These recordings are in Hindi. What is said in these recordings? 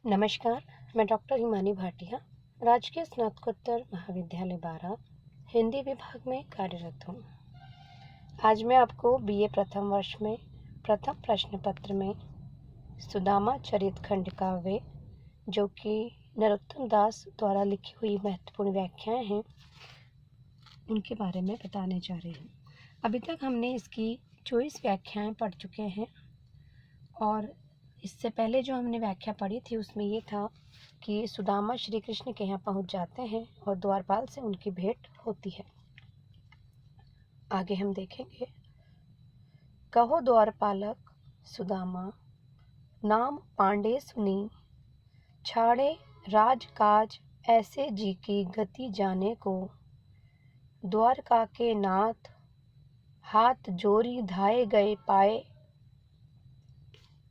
नमस्कार, मैं डॉक्टर हिमानी भाटिया, राजकीय स्नातकोत्तर महाविद्यालय बारा, हिंदी विभाग में कार्यरत हूँ। आज मैं आपको बीए प्रथम वर्ष में प्रथम प्रश्न पत्र में सुदामा चरित खंड काव्य, जो कि नरोत्तम दास द्वारा लिखी हुई महत्वपूर्ण व्याख्याएं हैं, उनके बारे में बताने जा रही हूँ। अभी तक हमने इसकी 24 व्याख्याएं पढ़ चुके हैं और इससे पहले जो हमने व्याख्या पढ़ी थी उसमें ये था कि सुदामा श्री कृष्ण के यहाँ पहुँच जाते हैं और द्वारपाल से उनकी भेंट होती है। आगे हम देखेंगे। कहो द्वारपालक सुदामा, नाम पांडे सुनी, छाड़े राजकाज ऐसे जी की गति जाने को। द्वारका के नाथ हाथ जोरी धाए गए पाए,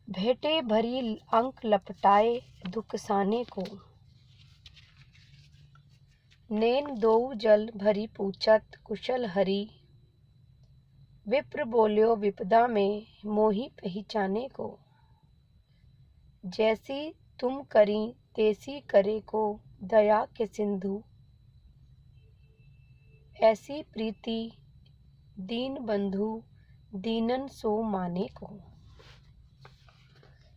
भेंटे भरी अंक लपटाए दुख साने को। नैन दोऊ जल भरी पूछत कुशल हरि, विप्र बोल्यो विपदा में मोहि पहचाने को। जैसी तुम करी तैसी करे को दया के सिंधु, ऐसी प्रीति दीन बंधु दीनन सो माने को।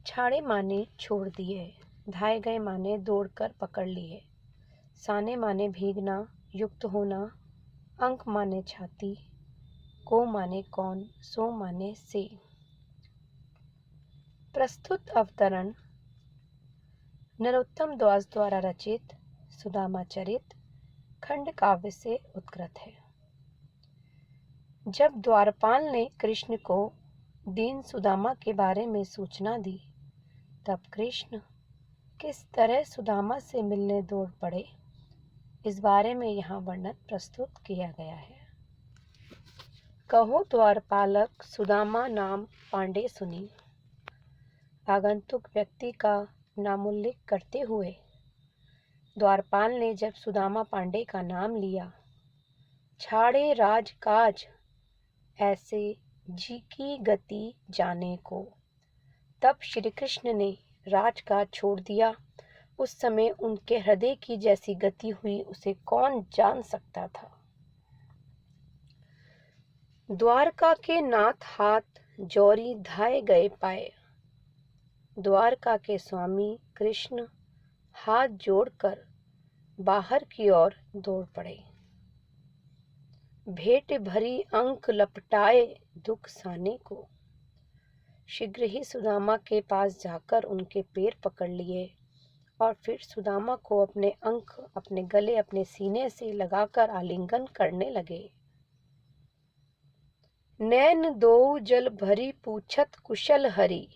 छाड़े माने छोड़ दिए, धाए गए माने दौड़कर पकड़ लिए, साने माने भीगना युक्त होना, अंक माने छाती, को माने कौन, सो माने से। प्रस्तुत अवतरण नरोत्तम दास द्वारा रचित सुदामा चरित खंड काव्य से उत्कृत है। जब द्वारपाल ने कृष्ण को दीन सुदामा के बारे में सूचना दी, तब कृष्ण किस तरह सुदामा से मिलने दौड़ पड़े, इस बारे में यहाँ वर्णन प्रस्तुत किया गया है। कहो द्वारपालक सुदामा, नाम पांडे सुनी। आगंतुक व्यक्ति का नामोल्लेख करते हुए द्वारपाल ने जब सुदामा पांडे का नाम लिया, छाड़े राजकाज ऐसे जी की गति जाने को, तब श्री कृष्ण ने राजकाज छोड़ दिया। उस समय उनके हृदय की जैसी गति हुई उसे कौन जान सकता था। द्वारका के नाथ हाथ जोरी धाए गए पाए। द्वारका के स्वामी कृष्ण हाथ जोड़कर बाहर की ओर दौड़ पड़े। भेंट भरी अंक लपटाए दुख साने को। शीघ्र ही सुदामा के पास जाकर उनके पैर पकड़ लिए और फिर सुदामा को अपने अंक, अपने गले, अपने सीने से लगाकर आलिंगन करने लगे। नैन दोऊ जल भरी पूछत कुशल हरि।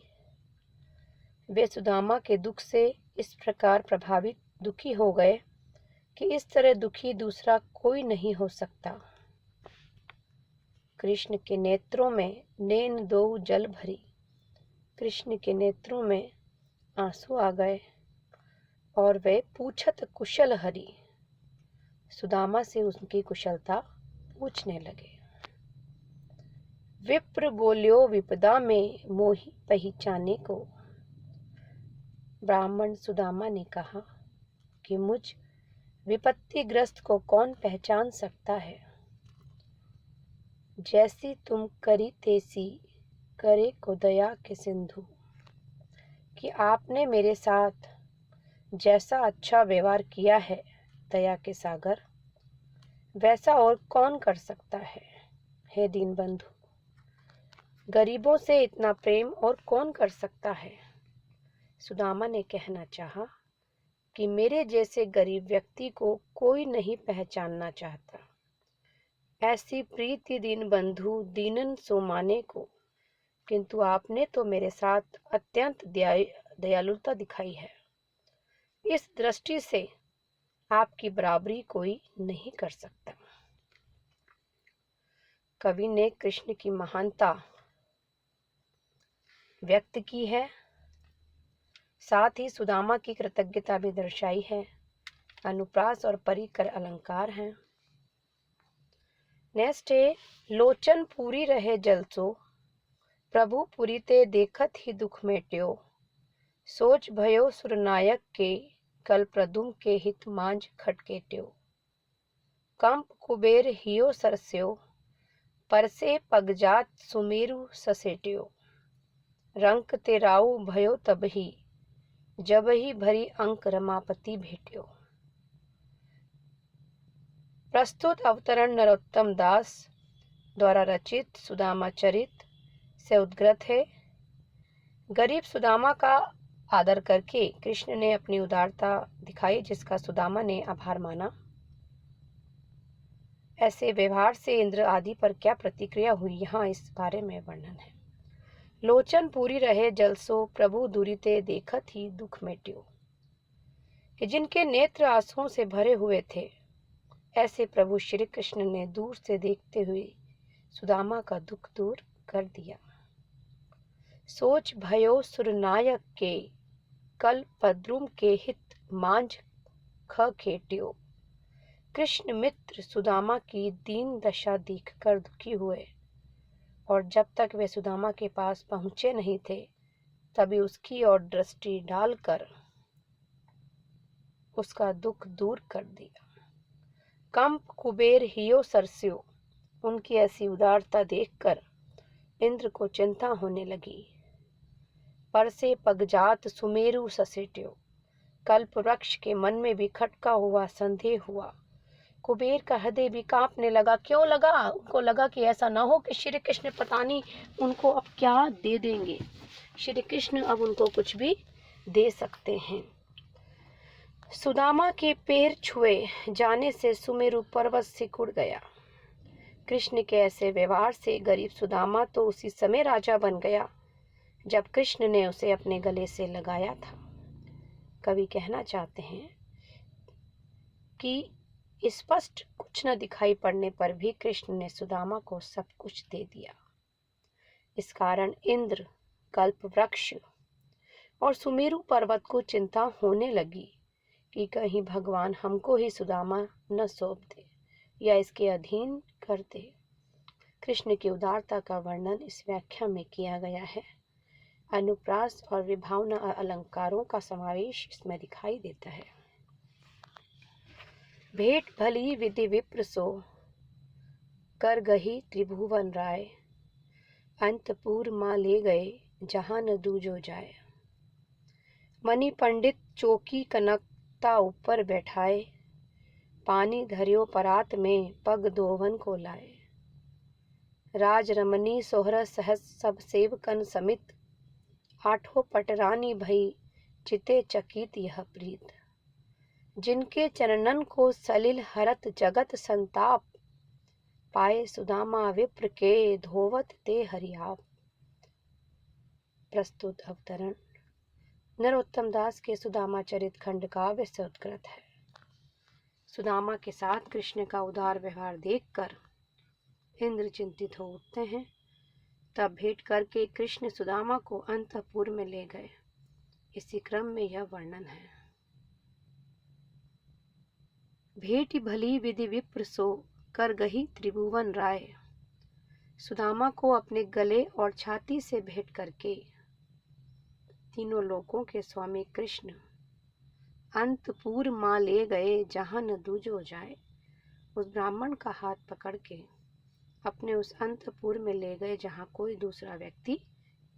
वे सुदामा के दुख से इस प्रकार प्रभावित दुखी हो गए कि इस तरह दुखी दूसरा कोई नहीं हो सकता। कृष्ण के नेत्रों में नैन दोऊ जल भरी, कृष्ण के नेत्रों में आंसू आ गए और वे पूछत कुशल हरि, सुदामा से उनकी कुशलता पूछने लगे। विप्र बोल्यो विपदा में मोहि पहचाने को। ब्राह्मण सुदामा ने कहा कि मुझ विपत्तिग्रस्त को कौन पहचान सकता है। जैसी तुम करी तैसी करे को दया के सिंधु, कि आपने मेरे साथ जैसा अच्छा व्यवहार किया है दया के सागर, वैसा और कौन कर सकता है। हे दीन बंधु, गरीबों से इतना प्रेम और कौन कर सकता है। सुदामा ने कहना चाहा कि मेरे जैसे गरीब व्यक्ति को कोई नहीं पहचानना चाहता। ऐसी प्रीति दीन बंधु दीनन सो माने को, किंतु आपने तो मेरे साथ अत्यंत दयालुता दिखाई है। इस दृष्टि से आपकी बराबरी कोई नहीं कर सकता। कवि ने कृष्ण की महानता व्यक्त की है, साथ ही सुदामा की कृतज्ञता भी दर्शाई है। अनुप्रास और परिकर अलंकार हैं। नेक्स्ट है, लोचन पूरी रहे जलसो, प्रभु पुरी ते देखत ही दुख मेट्यो। सोच भयो सुरनायक के, कल प्रदुम के हित मांझ खटकेट्यो। कंप कुबेर हियो सरस्यो, परसे पगजात सुमेरु ससेट्यो। रंक तेराऊ भयो तबही, जबही भरी अंक रमापति भेट्यो। प्रस्तुत अवतरण नरोत्तम दास द्वारा रचित सुदामा चरित से उद्गृत है। गरीब सुदामा का आदर करके कृष्ण ने अपनी उदारता दिखाई, जिसका सुदामा ने आभार माना। ऐसे व्यवहार से इंद्र आदि पर क्या प्रतिक्रिया हुई, यहाँ इस बारे में वर्णन है। लोचन पूरी रहे जलसो, प्रभु दुरिते देखत ही दुख मेट्यो। कि जिनके नेत्र आंसुओं से भरे हुए थे, ऐसे प्रभु श्री कृष्ण ने दूर से देखते हुए सुदामा का दुख दूर कर दिया। सोच भयो सुरनायक के, कल पद्रुम के हित मांझ खेट्यो। कृष्ण मित्र सुदामा की दीन दशा देखकर दुखी हुए, और जब तक वे सुदामा के पास पहुंचे नहीं थे, तभी उसकी ओर दृष्टि डालकर उसका दुख दूर कर दिया। कंप कुबेर हियो सरस्यो, उनकी ऐसी उदारता देखकर इंद्र को चिंता होने लगी। पर से पगजात सुमेरु ससेट्यो, कल्प वृक्ष के मन में भी खटका हुआ संदेह हुआ। कुबेर का हृदय भी कांपने लगा। क्यों लगा? उनको लगा कि ऐसा ना हो कि श्री कृष्ण पता नहीं उनको अब क्या दे देंगे। श्री कृष्ण अब उनको कुछ भी दे सकते हैं। सुदामा के पैर छुए जाने से सुमेरु पर्वत सिकुड़ गया। कृष्ण के ऐसे व्यवहार से गरीब सुदामा तो उसी समय राजा बन गया जब कृष्ण ने उसे अपने गले से लगाया था। कवि कहना चाहते हैं कि स्पष्ट कुछ न दिखाई पड़ने पर भी कृष्ण ने सुदामा को सब कुछ दे दिया। इस कारण इंद्र, कल्प वृक्ष और सुमेरु पर्वत को चिंता होने लगी कि कहीं भगवान हमको ही सुदामा न सौंप दे या इसके अधीन कर दे। कृष्ण की उदारता का वर्णन इस व्याख्या में किया गया है। अनुप्रास और विभावना अलंकारों का समावेश इसमें दिखाई देता है। भेंट भली विधि विप्र सो, कर गही त्रिभुवन राय। अंतपुर माँ ले गए, जहाँ न दूजो जाए। मणि पंडित चौकी कनकता ऊपर बैठाए। पानी धरियो परात में, पग दोवन को लाए। राज रमनी सोहर सहस सब सेवकन समित। आठों पटरानी भई, चिते चकित यह प्रीत। जिनके चरणन को सलिल हरत जगत संताप। पाए सुदामा विप्र के, धोवत ते हरियाप। प्रस्तुत अवतरण नरोत्तम दास के सुदामा चरित खंड काव्य से उत्कृत है। सुदामा के साथ कृष्ण का उदार व्यवहार देखकर इंद्र चिंतित हो उठते हैं। तब भेंट करके कृष्ण सुदामा को अंतःपुर में ले गए। इसी क्रम में यह वर्णन है। भेंट भली विधि विप्र सो, कर गही त्रिभुवन राय। सुदामा को अपने गले और छाती से भेंट करके तीनों लोकों के स्वामी कृष्ण अंतपुर माँ ले गए, जहाँ न दूजो जाए। उस ब्राह्मण का हाथ पकड़ के अपने उस अंतपुर में ले गए जहाँ कोई दूसरा व्यक्ति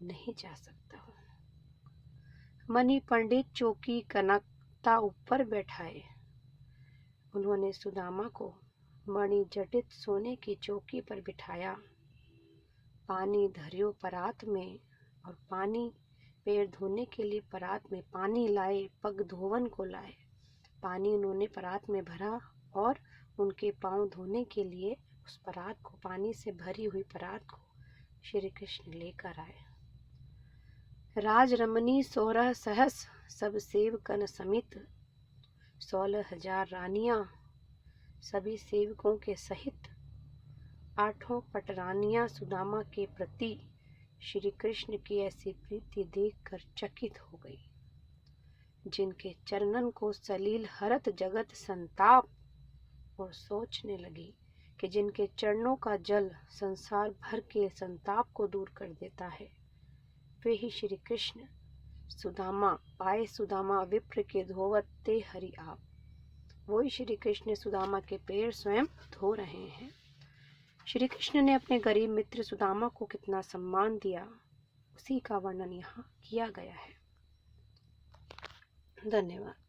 नहीं जा सकता। मणि पंडित चौकी कनकता ऊपर बैठाए। उन्होंने सुदामा को मणि जटित सोने की चौकी पर बिठाया। पानी धरियो परात में, और पानी पैर धोने के लिए परात में पानी लाए। पग धोवन को लाए। पानी उन्होंने परात में भरा और उनके पांव धोने के लिए उस परात को, पानी से भरी हुई परात को श्री कृष्ण लेकर आए। राज रमनी 16 सहस सब सेवकन समित। 16,000 रानियां सभी सेवकों के सहित। 8 पटरानियां सुदामा के प्रति श्री कृष्ण की ऐसी प्रीति देखकर चकित हो गई। जिनके चरणन को सलील हरत जगत संताप, और सोचने लगी कि जिनके चरणों का जल संसार भर के संताप को दूर कर देता है, वे ही श्री कृष्ण सुदामा पाए सुदामा विप्र के धोवते हरि आप। वही श्री कृष्ण सुदामा के पैर स्वयं धो रहे हैं। श्री कृष्ण ने अपने गरीब मित्र सुदामा को कितना सम्मान दिया, उसी का वर्णन यहाँ किया गया है। धन्यवाद।